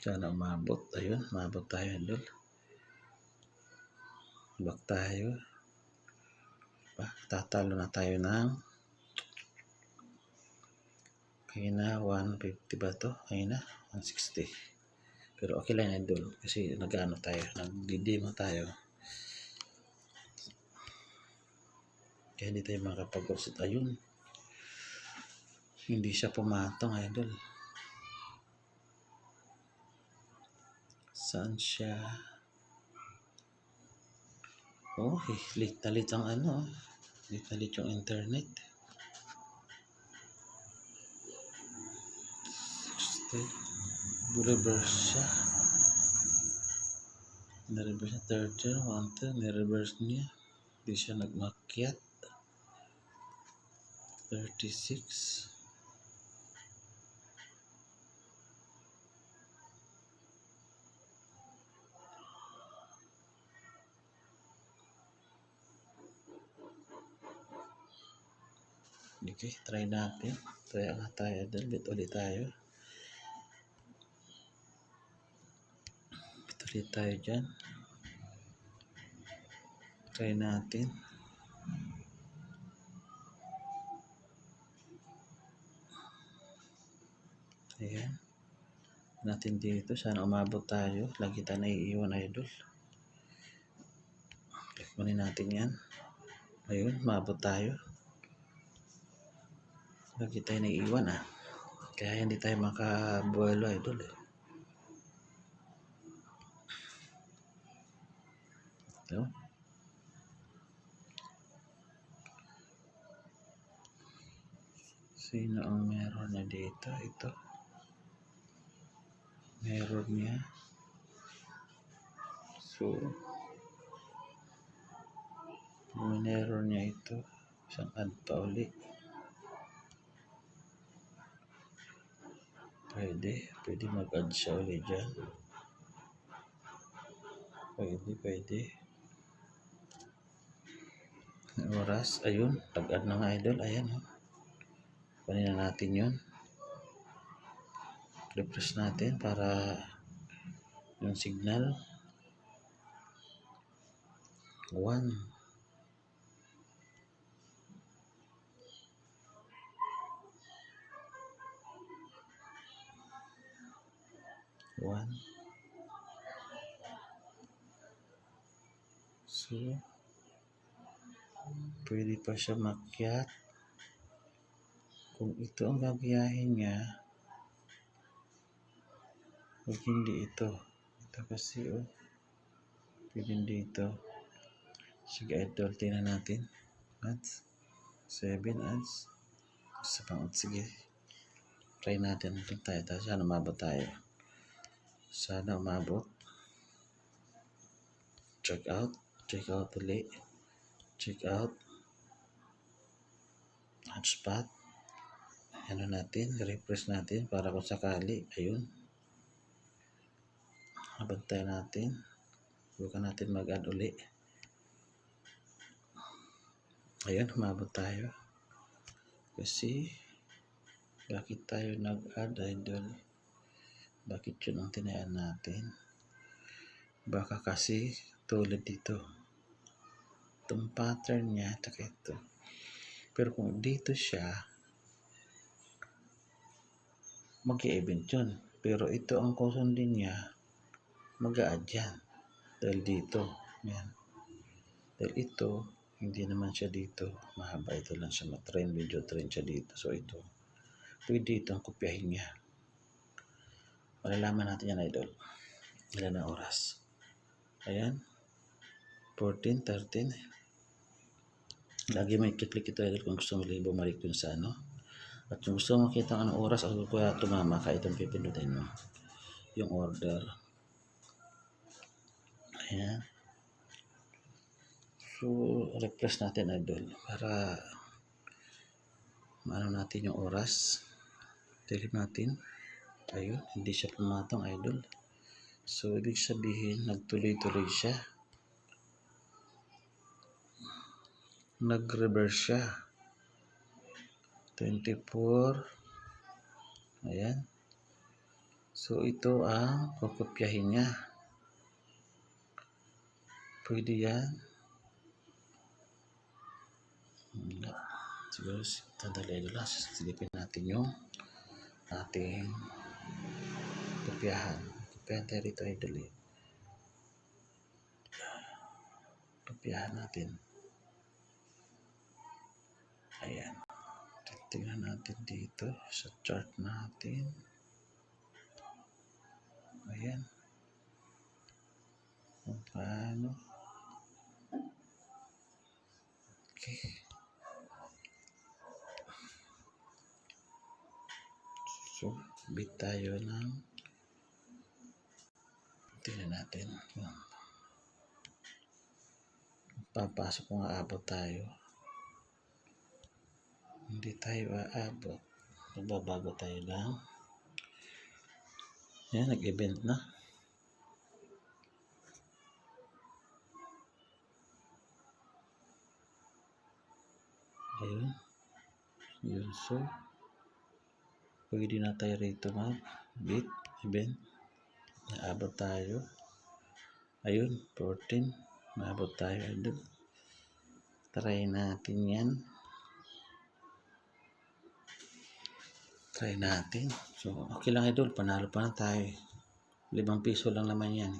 Sana umabot. Ayun, umabot tayo idol. Back tayo. Tatalo na tayo ng kanina 150 ba to? Kanina 160. Pero okay lang idol kasi nag-ano tayo, nagdi-demo tayo. Kaya hindi tayo makapag-offset. Ayun. Hindi siya pumatong idol. Saan siya? Oh, late na late ang ano. Late na late yung internet. 60. Reverse siya. Na-reverse niya. 30. 110. Na-reverse niya. Hindi siya nagmakyat. 36. Okay, try natin. Try nga tayo. Bit ulit tayo. Bit ulit tayo dyan. Try natin. Ayan. Natin dito. Sana umabot tayo. Lagi tayo naiiwan idol. Click muna natin yan. Ayun, umabot tayo. Lagi tayo naiiwan Kaya hindi tayo makabuelo idol Ito. Sino ang meron na dito? Ito. Meron niya. So, meron niya ito. Isang add pa uli. Pwede mag-add siya uli dyan. Pwede. Oras, ayun. Tag-add na nga idol. Ayan Kunin na natin yun. Refresh natin para yung signal. 1. 1. So, pwede pa siya makyat. Kung ito ang gagayahin niya, huwag hindi ito. Ito kasi, pwede dito. Sige, idol, tingnan natin. Ads. 7 ads. Isa pang ads. Sige. Try natin. Sana umabot tayo. Sana umabot. Check out. Check out ulit. Check out. Hotspot. Natin. Refresh natin para kung sakali. Ayun. Nabantay natin. Bukan natin mag-add uli. Ayun. Umabot tayo. Kasi bakit tayo nag-add idol? Bakit yun ang tinayaan natin? Baka kasi tulad dito. Itong pattern niya, taka ito. Pero kung dito siya, mag-i-event yun. Pero ito ang kusundin niya, mag-a-add yan. Dahil dito, yan. Dahil ito, hindi naman siya dito. Mahaba ito lang siya. Matrend, video trend siya dito. So ito, pwede ito ang kopyahin niya. Malalaman natin yan idol. Ilan na oras. Ayan. 14, 13. Lagi may click ito idol kung gusto mo bumalik dun sa At kung gusto mo makita anong oras ako kuya tumama ka itong pipindutin mo. Yung order. Ayan. So, refresh natin idol para maano natin yung oras. Delete natin. Ayun, hindi siya pumatong idol. So, ibig sabihin, nagtuloy-tuloy siya. Nag-reverse siya. 24. Ayan. So, ito ang kukopyahin niya. Pwede yan. Siguro, sandali idol. Silipin natin yung ating kopyahan. Kopyahan tayo rito idol. Kopyahan natin. Ayan. Tingnan natin dito sa chart natin. Ayan. Kung paano. Okay. So, bit tayo ng tingnan natin. Papasok kung aabot tayo. Hindi tayo aabot. Magbabago tayo lang. Ayan, nag-event na. Ayun. Yun. So, pwede na tayo rito mag-bit event. Naabot tayo. Ayun, 14. Naabot tayo. Ayun. Try natin yan. Try natin. So, okay lang idol. Panalo pa na tayo. 5 piso lang naman yan.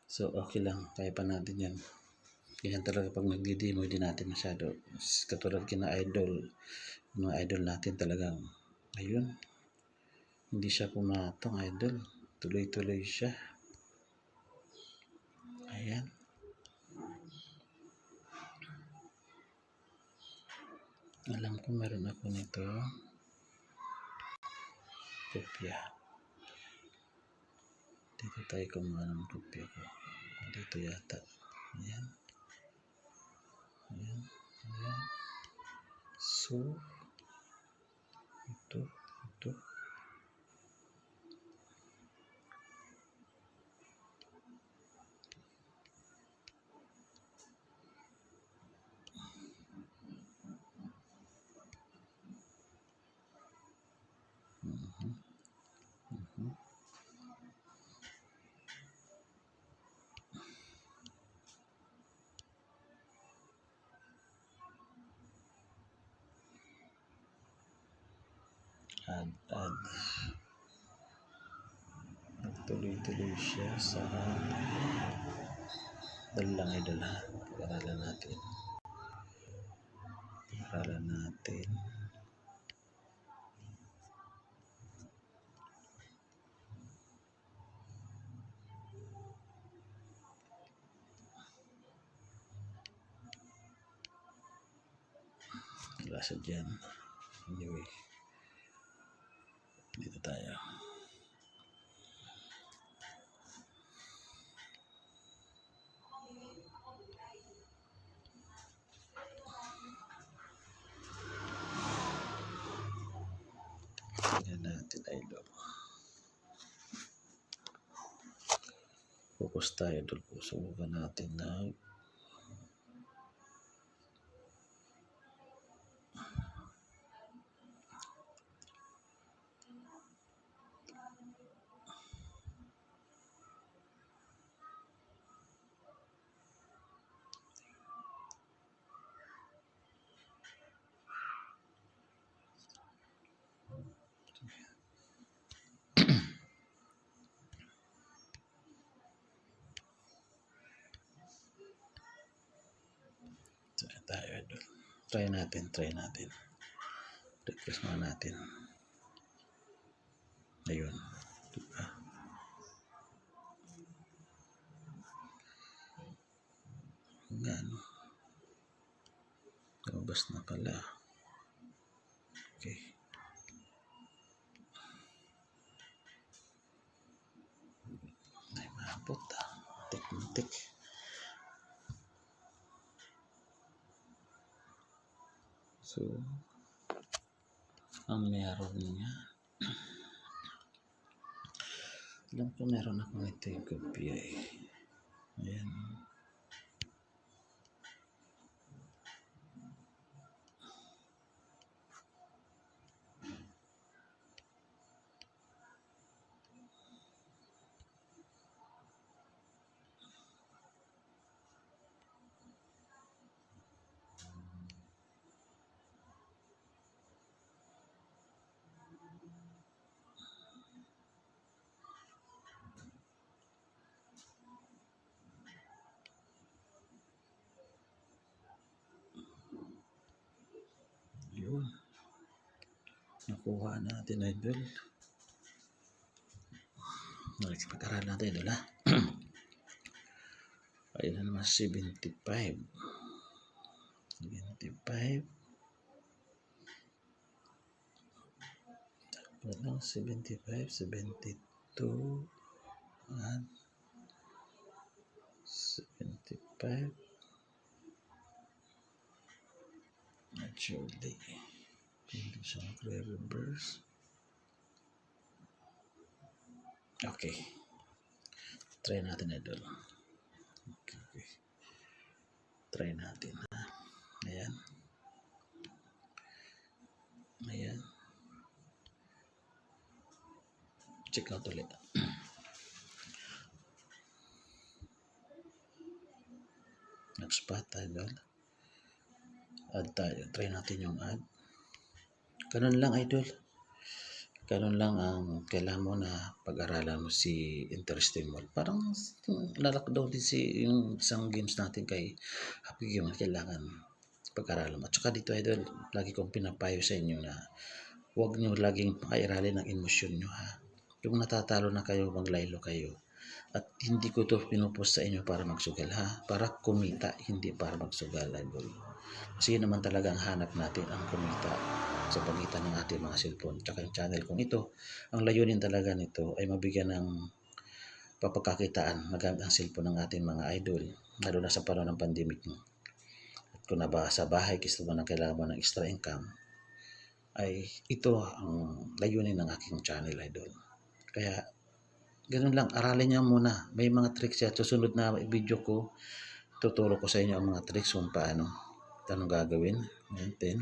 So, okay lang. Kaya pa natin yan. Ganyan talaga pag nagdi-demo, hindi natin masyado. Katulad kina idol. Mga idol natin talagang. Ayun. Hindi siya pumatong idol. Tuloy-tuloy siya. Ayan. Alam ko meron ako nito. Kopya. Dito tayo kumuha ng kopya ko. Dito yata. Ayan. Ayan. Ayan. So, ito. Add. Tuloy-tuloy siya sa dalang idol ha. Pag-aralan natin. Wala siya dyan. Anyway. Dito tayo. Tingnan natin idol. Focus tayo idol. Subukan natin na tayo idol. Try natin. Refresh muna natin. Ayun. Diba? Gano. Lumabas na pala. Okay. Ay, maabot ah. Tik-tik. So, ang meron niya. Alam ko meron ako ito yung kopya eh. Ayan. Nakuha natin idol. Pag-aral natin idol ha. Ayun na naman 75. 75. Walang 75, 72 at 75 actually hindi siya reverse. Okay, try natin idol. Okay. Try natin ha. Ayan, check out ulit. Nag-spot idol. Add tayo. Try natin yung add. Ganun lang idol. Ganun lang ang kailangan mo na pag-aralan mo si Interesting Mall. Parang lalakdaw din si yung isang games natin kay Happy Game. Kailangan pag-aralan mo. At saka dito idol, lagi kong pinapayo sa inyo na huwag nyo laging pairalin ang emosyon nyo ha. Yung natatalo na kayo, maglaylo kayo. At hindi ko to pinupost sa inyo para magsugal ha. Para kumita, hindi para magsugal idol. Kasi yun naman talaga ang hanap natin, ang kumita sa pagitan ng ating mga cellphone. Tsaka yung channel kong ito, ang layunin talaga nito ay mabigyan ng papagkakitaan magamit ang cellphone ng ating mga idol. Lalo na sa panahon ng pandemic. At kung naba sa bahay, gusto mo na kailangan mo ng extra income, ay ito ang layunin ng aking channel idol. Kaya ganun lang, aralin niyo muna. May mga tricks yan. Susunod na video ko, tuturo ko sa inyo ang mga tricks kung paano. Anong gagawin. Ayan,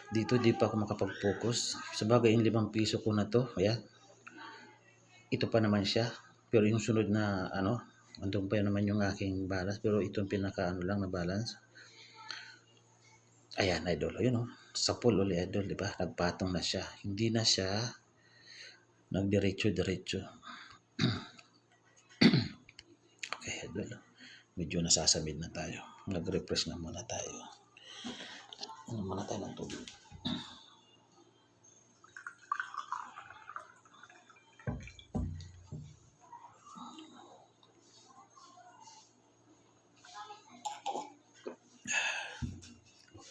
dito di pa ako makapag-focus. Sabagay yung 5 piso ko na to. Ayan. Ito pa naman siya. Pero yung sunod na andun pa naman yung aking balance. Pero itong pinaka lang na balance. Ayan idol. Ayun sa pool ulit idol. Diba? Nagpatong na siya. Hindi na siya nagdiretso-diretso. Okay idol. Medyo nasasamid na tayo. Nag-refresh na muna tayo. Muna tayo ng tubig.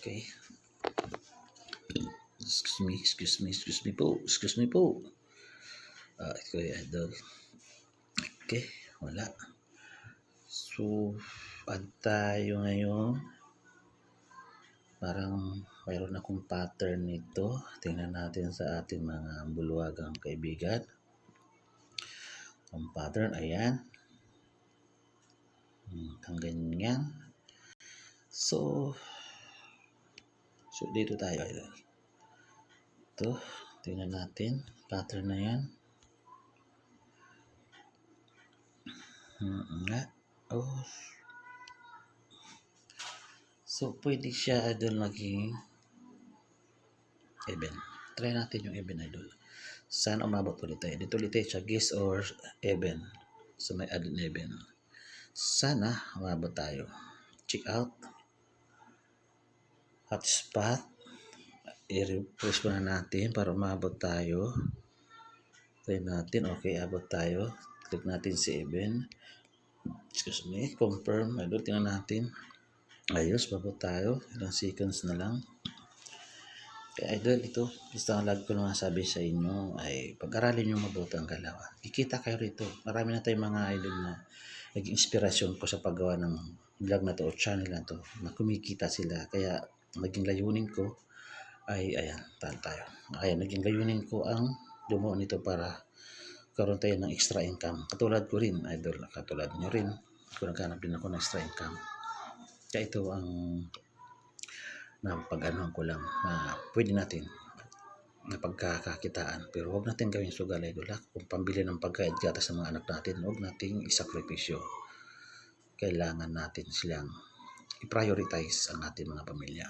Okay. Excuse me po. Ito yung idol. Okay, wala. So, add tayo ngayon. Parang mayroon akong pattern nito. Tingnan natin sa ating mga bulwagang kaibigan. Ang pattern, ayan. Ang ganyan. So dito tayo idol. Ito, tingnan natin. Pattern na yan. So, pwede siya idol maging even. Try natin yung even idol. Sana umabot ulit tayo. Dito ulit tayo siya, guess or even. So, may add even. Sana umabot tayo. Check out. Hotspot. I-refresh muna natin para umabot tayo. Try natin. Okay, abot tayo. Click natin si even. Excuse me. Confirm. Idol, tingnan natin. Ayos, babot tayo. Ilang seconds na lang. Kaya idol, ito. Gusto ang lagi ko naman sabi sa inyo ay pag-aralin nyo mabuti ang galawan. Kikita kayo rito. Marami na tayong mga idol na naging inspirasyon ko sa paggawa ng vlog na to o channel na to. Kumikita sila. Kaya naging layunin ko ay ayan, tayo. Ayan, naging layunin ko ang dumuo nito para karoon tayo ng extra income. Katulad ko rin, idol, katulad nyo rin. Kung naghanap din ako ng extra income. Kaya ito ang napag-anuhan ko lang na pwede natin na pagkakakitaan. Pero huwag natin gawin sugal, idol. Kung pambili ng pagkain gatas sa mga anak natin, huwag nating isakripisyo. Kailangan natin silang i-prioritize ang ating mga pamilya.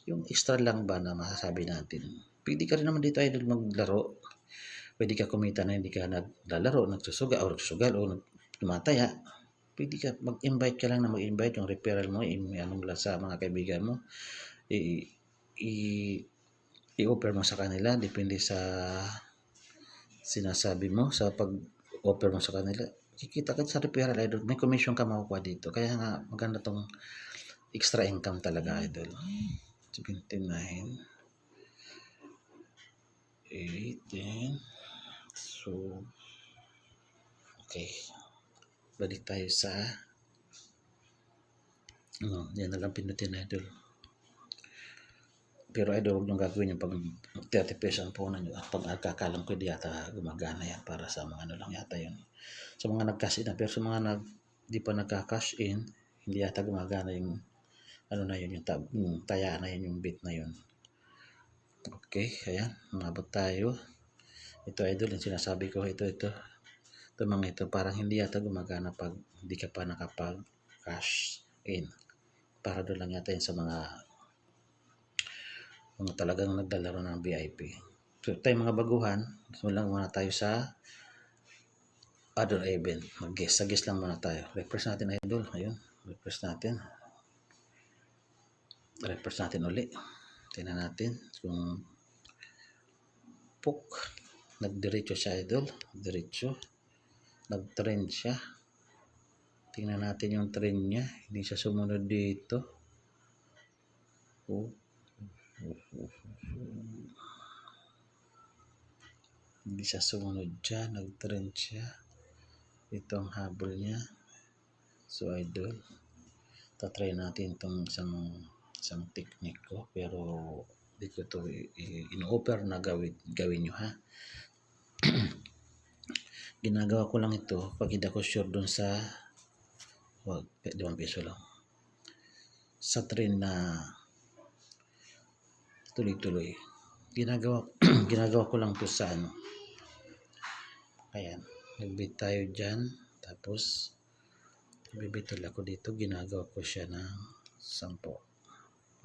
Yung extra lang ba na masasabi natin, pwede ka rin naman dito idol maglaro. Pwede ka kumita na hindi ka naglalaro, nagsusugal o tumataya. Pwede ka mag-invite ka lang na mag-invite yung referral mo, lang sa mga kaibigan mo. i-offer mo sa kanila, depende sa sinasabi mo, sa pag-offer mo sa kanila. Kikita ka sa referral, idol. May commission ka makukuha dito. Kaya nga, maganda tong extra income talaga, idol. 79, 18. So, okay. Balik tayo sa yan na lang pinutin, idol. Pero idol, huwag niyong gagawin yung pag 30 pesos ang punan nyo. Pag agkakalang ko, di yata gumagana yan para sa mga ano lang yata yun. Sa mga nag-cash in na, pero sa mga di pa nagka-cash in, hindi yata gumagana yung ano na yun, yung taya na yun, yung bit na yun. Okay, ayan, umabot tayo. Ito idol, yung sinasabi ko, ito mga ito, parang hindi yata gumagana pag hindi ka pa nakapag-cash in. Para doon lang yata yun sa mga talagang naglalaro ng VIP. So tayo mga baguhan, lang muna tayo sa other event. Mag-guess, sa guess lang muna tayo. Refresh natin, idol. Ayun, refresh natin. Refresh natin uli. Tingnan natin kung puk. Nagdiretso siya, idol. Diretso. Nag-trend siya. Tingnan natin yung trend niya. Hindi siya sumunod dito. Hindi siya sumunod dyan. Nag-trend siya. Ito ang habol niya. So, idol, tatry natin itong isang technique ko, pero di ko ito in-offer na gawin nyo, ha. Ginagawa ko lang ito pag hindi ako sure dun sa 2 piso lang sa trend na tuloy-tuloy. Ginagawa ko lang to sa ano. Ayan, nagbit tayo dyan, tapos bibitol ako dito, ginagawa ko siya ng 10.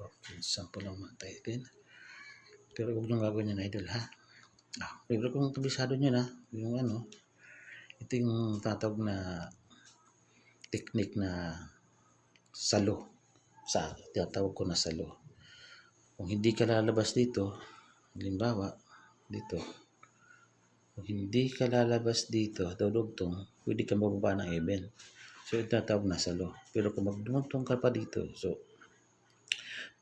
Okay, 10 lang matay din. Pero huwag nang gagawin yan, idol, ha. Pero kung kabisado nyo na, yung ano, ito yung tatawag na technique na salo. Tinatawag ko na salo. Kung hindi ka lalabas dito, halimbawa, dito, kung hindi ka lalabas dito, dudugtong, pwede ka mababa ng event. So, ito tatawag na salo. Pero kung magdumugtong ka pa dito, so,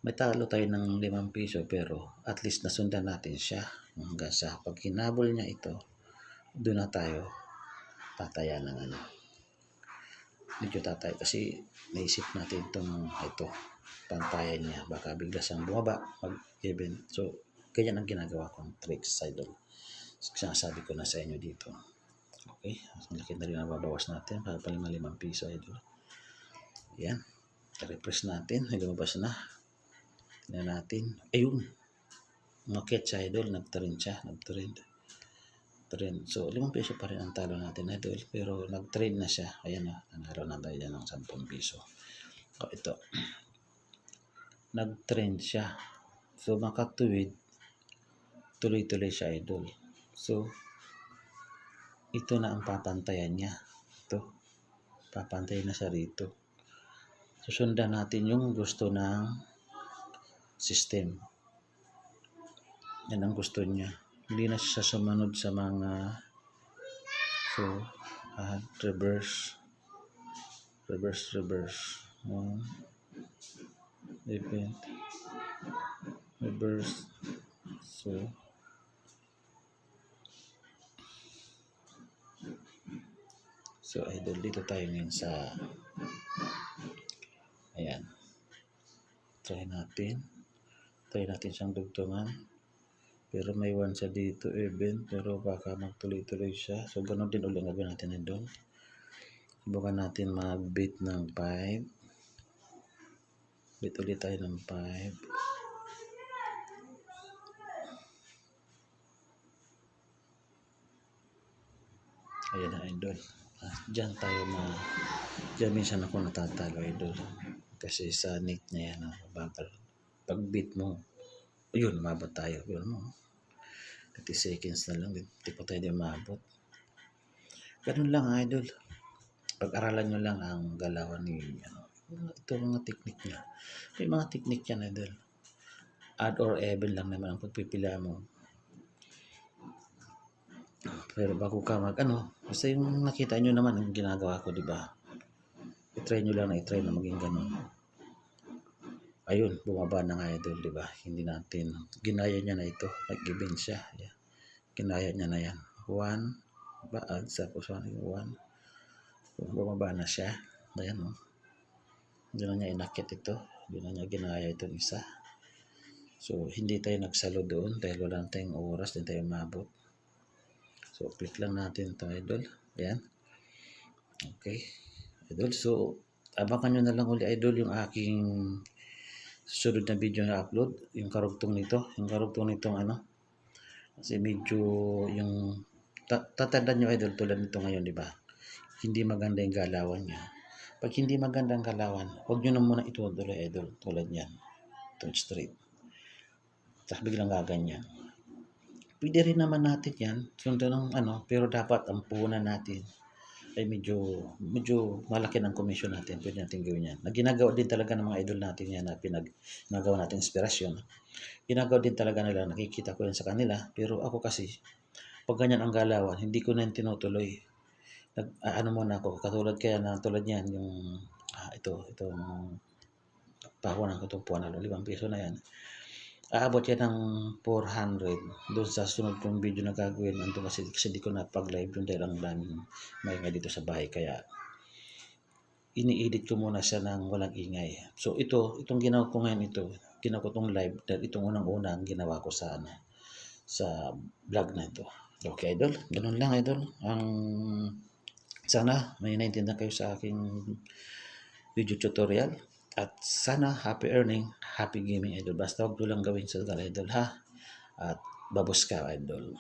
may talo tayo ng 5 piso, pero at least nasundan natin siya hanggang sa pag hinabol niya ito, doon na tayo tataya ng ano. Medyo tatay kasi naisip natin ito, pantayan niya. Baka bigla siyang bumaba mag-event. So, ganyan ang ginagawa kong tricks, idol. Sinasabi ko na sa inyo dito. Okay, ang laki na rin ang babawas natin para pa 5 piso, idol. Yan, refresh natin, lumabas na. Tingnan natin, ayun, umakyat siya, idol, nag-trend. So 5 piso pa rin ang talo natin, idol, pero nag-trade na siya. Ayan, nanalo na tayo ng 10 piso. So ito, nag-trend siya, so makatuwid, tuloy-tuloy siya, idol. So ito na ang papantayan niya. Ito, papantayan na siya rito. Susundan natin yung gusto ng system. Yan ang gusto niya. Hindi na siya sumunod sa mga reverse event, reverse. So idol, dito tayo ngayon sa ayan, try natin siyang dugtungan. Pero may one siya dito event, pero baka magtuloy-tuloy siya. So ganun din ulit ang gagawin natin doon. Subukan natin mag-bit ng 5. Bit ulit tayo ng 5. Ayan na, idol. Diyan minsan ako natatalo, idol. Kasi sa nick niya yan, bagal. Pag bit mo, yun, umabot tayo. Yun mo. 30 seconds na lang, hindi pa tayo umabot. Ganun lang, idol. Pag-aralan nyo lang ang galawan ni ito mga technique niya. May mga technique yan, idol. odd or even lang naman ang pagpipila mo. Pero bago ka basta yung nakita nyo naman ang ginagawa ko, di ba? I-try nyo lang na i-try na maging ganun. Ayun, bumaba na nga idol, di ba? Hindi natin, ginaya niya na ito. Nag-event siya. Yeah. Ginaya niya na yan. 1, baad, tapos 1. Bumaba na siya. Ayan, oh. Hindi na niya inakit ito. Hindi na niya ginaya itong isa. So, hindi tayo nagsalo doon dahil wala tayong oras, din tayo mabot. So, click lang natin ito, idol. Ayan. Okay. Idol, so, abangan nyo na lang uli, idol, yung aking susunod na video na upload. Yung karugtong nito. Yung karugtong nitong Kasi medyo yung tatandaan nyo, idol, tulad nito ngayon, di ba? Hindi maganda yung galawan niya. Pag hindi maganda ang galawan, huwag nyo na muna itutuloy, idol, tulad yan. Itong straight. Tapos biglang gaganyan. Pwede rin naman natin yan, sundan ng pero dapat ang puhunan natin ay medyo malaki ng commission natin. Pwede natin gawin yan. Ginagawa din talaga ng mga idol natin yan na pinagawa natin inspirasyon. Ginagawa din talaga nila, nakikita ko yan sa kanila. Pero ako kasi, pag ganyan ang galawan, hindi ko na yan tinutuloy. Muna ako, katulad kaya na tulad yan, yung itong pahunan ko itong puwan, 5 piso na yan. Aabot yan ng 400 doon sa sunod kong video na gagawin. Nandun kasi di ko napag-live doon dahil ang daming maingay dito sa bahay. Kaya ini-edit ko muna siya ng walang ingay. So itong ginawa ko ngayon ginawa ko itong live dahil itong unang-unang ginawa ko sa vlog na ito. Okay, idol. Ganun lang, idol. Sana may naintindihan kayo sa aking video tutorial. At sana happy earning, happy gaming, idol. Basta huwag lang gawin sa idol, ha? At babos ka, idol.